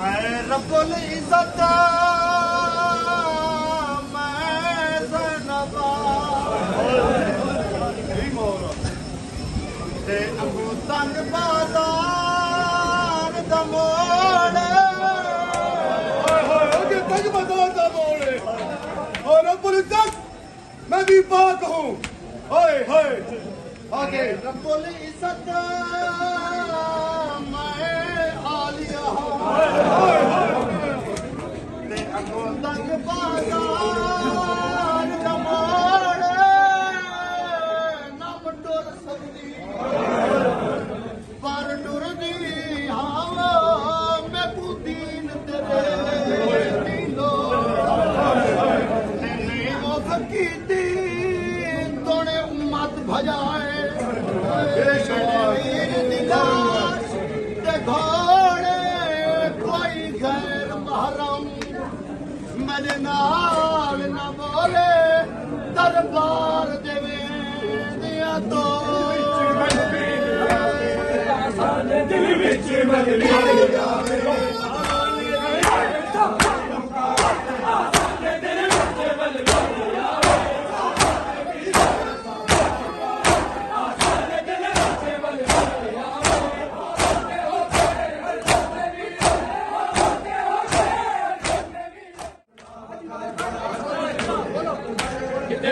रब्बुल इज़्ज़त मैं ज़ैनबा ते अबू तंग बाज़ार दा मोड़ तंग बाज़ार दा मोड़ और रब्बुल इज़्ज़त मैं भी पाक हूँ। ओए होए आगे रब्बुल इज़्ज़त मैं आलिया ते अबू तंग बाज़ार दा मोड़ ना बटोर सकदी पर टुरदी हावा मैं दीन तेरे दीनो नहीं वो फकीती तोड़े उम्मत भजाए वीर दिलाश ते घोड़े कोई गैर महरम मेरे नाल ना बोले दरबार देवे दिया तो दिल विच बदली जावे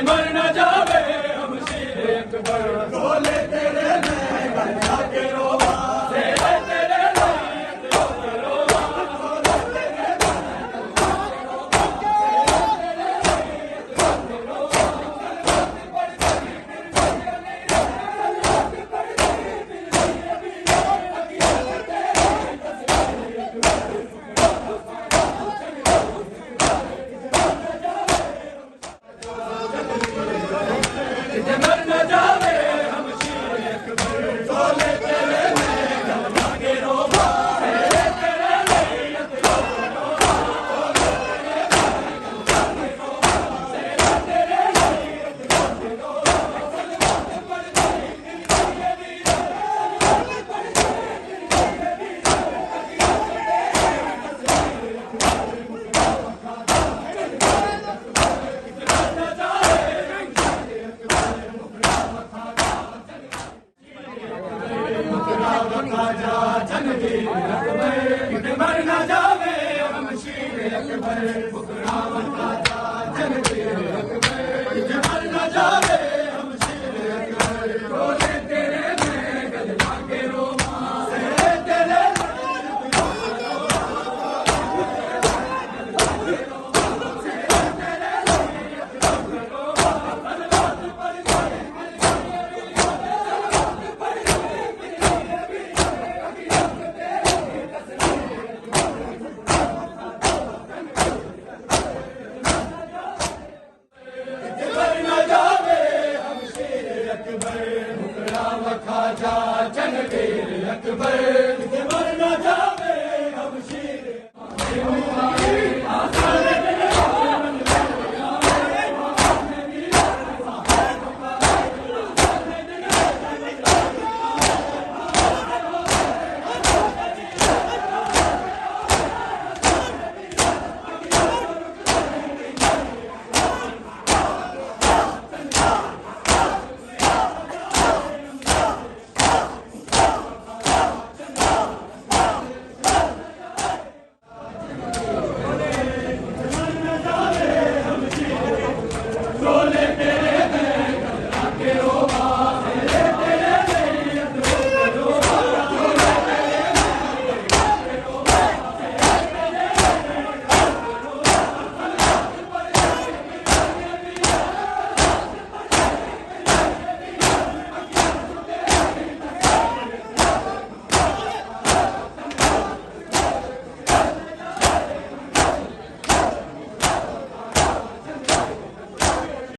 मर न जावे हम शेर अकबर बोले तेरे नैन बना के रोवा तेरे तेरे नैन के रोवा बोले तेरे मर न जावे हम शेर अकबर बोले तेरे नैन बना के रोवा तेरे तेरे नैन के रोवा बोले तेरे नैन के रोवा जा